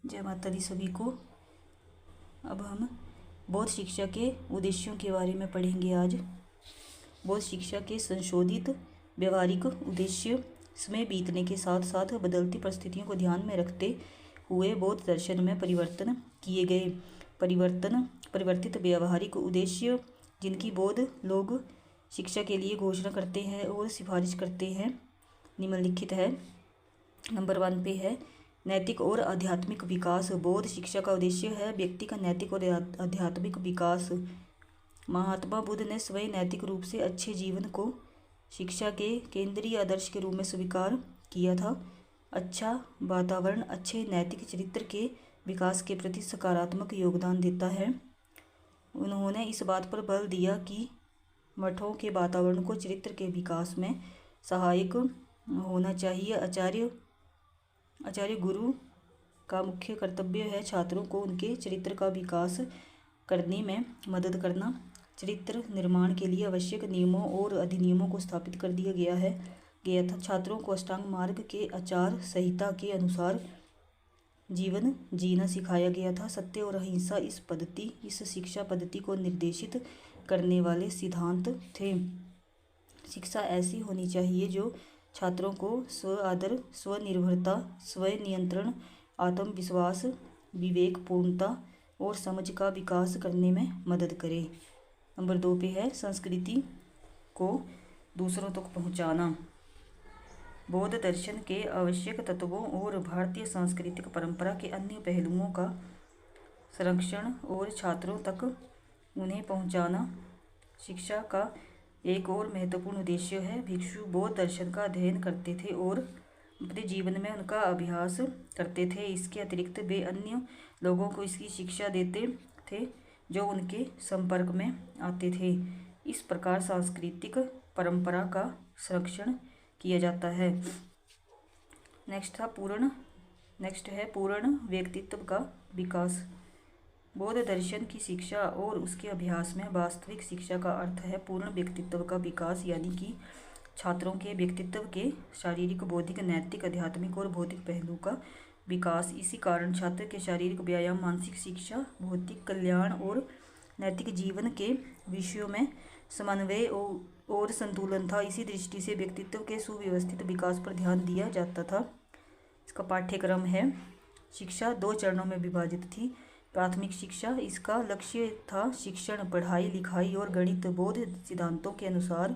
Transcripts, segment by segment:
जय माता दी सभी को। अब हम बौद्ध शिक्षा के उद्देश्यों के बारे में पढ़ेंगे। आज बौद्ध शिक्षा के संशोधित व्यवहारिक उद्देश्य समय बीतने के साथ साथ बदलती परिस्थितियों को ध्यान में रखते हुए बौद्ध दर्शन में परिवर्तन किए गए। परिवर्तित व्यवहारिक उद्देश्य जिनकी बौद्ध लोग शिक्षा के लिए घोषणा करते हैं और सिफारिश करते हैं निम्नलिखित है। नंबर 1 पे है नैतिक और आध्यात्मिक विकास। बौद्ध शिक्षा का उद्देश्य है व्यक्ति का नैतिक और आध्यात्मिक विकास। महात्मा बुद्ध ने स्वयं नैतिक रूप से अच्छे जीवन को शिक्षा के केंद्रीय आदर्श के रूप में स्वीकार किया था। अच्छा वातावरण अच्छे नैतिक चरित्र के विकास के प्रति सकारात्मक योगदान देता है। उन्होंने इस बात पर बल दिया कि मठों के वातावरण को चरित्र के विकास में सहायक होना चाहिए। आचार्य गुरु का मुख्य कर्तव्य है छात्रों को उनके चरित्र का विकास करने में मदद करना। चरित्र निर्माण के लिए आवश्यक नियमों और अधिनियमों को स्थापित कर दिया गया था। छात्रों को अष्टांग मार्ग के आचार संहिता के अनुसार जीवन जीना सिखाया गया था। सत्य और अहिंसा इस शिक्षा पद्धति को निर्देशित करने वाले सिद्धांत थे। शिक्षा ऐसी होनी चाहिए जो छात्रों को स्व आदर, स्वनिर्भरता, स्वयं नियंत्रण, आत्मविश्वास, विवेकपूर्णता और समझ का विकास करने में मदद करे। नंबर 2 पे है संस्कृति को दूसरों तक पहुंचाना। बौद्ध दर्शन के आवश्यक तत्वों और भारतीय सांस्कृतिक परंपरा के अन्य पहलुओं का संरक्षण और छात्रों तक उन्हें पहुंचाना शिक्षा का एक और महत्वपूर्ण उद्देश्य है। भिक्षु बौद्ध दर्शन का अध्ययन करते थे और अपने जीवन में उनका अभ्यास करते थे। इसके अतिरिक्त वे अन्य लोगों को इसकी शिक्षा देते थे जो उनके संपर्क में आते थे। इस प्रकार सांस्कृतिक परंपरा का संरक्षण किया जाता है। नेक्स्ट है पूर्ण व्यक्तित्व का विकास। बौद्ध दर्शन की शिक्षा और उसके अभ्यास में वास्तविक शिक्षा का अर्थ है पूर्ण व्यक्तित्व का विकास, यानी कि छात्रों के व्यक्तित्व के शारीरिक, बौद्धिक, नैतिक, आध्यात्मिक और भौतिक पहलू का विकास। इसी कारण छात्र के शारीरिक व्यायाम, मानसिक शिक्षा, भौतिक कल्याण और नैतिक जीवन के विषयों में समन्वय और संतुलन था। इसी दृष्टि से व्यक्तित्व के सुव्यवस्थित विकास पर ध्यान दिया जाता था। इसका पाठ्यक्रम है। शिक्षा 2 चरणों में विभाजित थी। प्राथमिक शिक्षा, इसका लक्ष्य था शिक्षण, पढ़ाई लिखाई और गणित। बौद्ध सिद्धांतों के अनुसार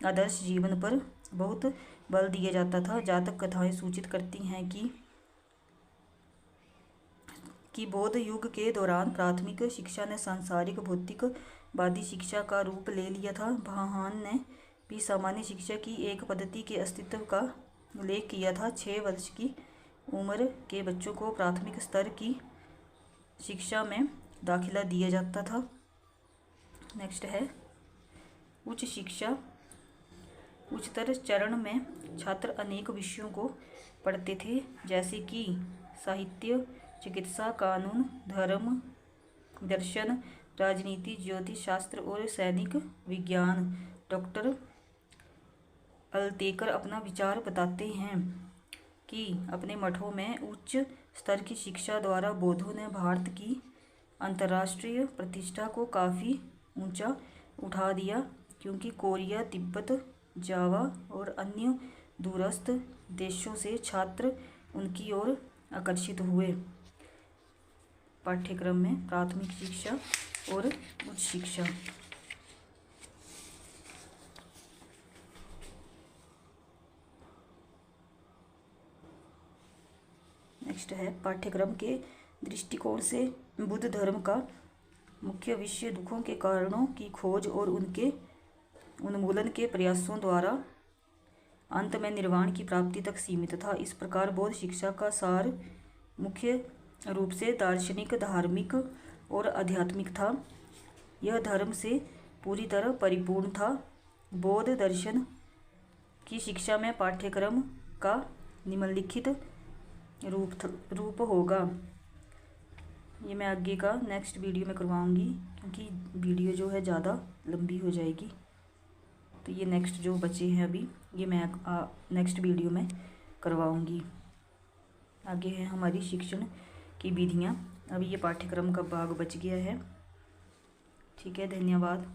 आदर्श जीवन पर बहुत बल दिया जाता था। जातक कथाएं सूचित करती हैं कि बौद्ध युग के दौरान प्राथमिक शिक्षा ने सांसारिक भौतिकवादी शिक्षा का रूप ले लिया था। भाहान ने भी सामान्य शिक्षा की एक पद्धति के अस्तित्व का उल्लेख किया था। 6 वर्ष की उम्र के बच्चों को प्राथमिक स्तर की शिक्षा में दाखिला दिया जाता था। नेक्स्ट है उच्च शिक्षा। उच्चतर चरण में छात्र अनेक विषयों को पढ़ते थे, जैसे कि साहित्य, चिकित्सा, कानून, धर्म, दर्शन, राजनीति, ज्योतिष शास्त्र और सैनिक विज्ञान। डॉक्टर अल्तेकर अपना विचार बताते हैं कि अपने मठों में उच्च स्तर की शिक्षा द्वारा बौद्धों ने भारत की अंतर्राष्ट्रीय प्रतिष्ठा को काफ़ी ऊंचा उठा दिया, क्योंकि कोरिया, तिब्बत, जावा और अन्य दूरस्थ देशों से छात्र उनकी ओर आकर्षित हुए। पाठ्यक्रम में प्राथमिक शिक्षा और उच्च शिक्षा। नेक्स्ट है पाठ्यक्रम के दृष्टिकोण से बुद्ध धर्म का मुख्य विषय दुखों के कारणों की खोज और उनके उन्मूलन के प्रयासों द्वारा अंत में निर्वाण की प्राप्ति तक सीमित था। इस प्रकार बौद्ध शिक्षा का सार मुख्य रूप से दार्शनिक, धार्मिक और आध्यात्मिक था। यह धर्म से पूरी तरह परिपूर्ण था। बौद्ध दर्शन की शिक्षा में पाठ्यक्रम का निम्नलिखित रूप होगा। ये मैं आगे का नेक्स्ट वीडियो में करवाऊंगी, क्योंकि वीडियो जो है ज़्यादा लंबी हो जाएगी। तो ये नेक्स्ट जो बचे हैं अभी, ये मैं नेक्स्ट वीडियो में करवाऊंगी। आगे है हमारी शिक्षण की विधियाँ। अभी ये पाठ्यक्रम का भाग बच गया है। ठीक है, धन्यवाद।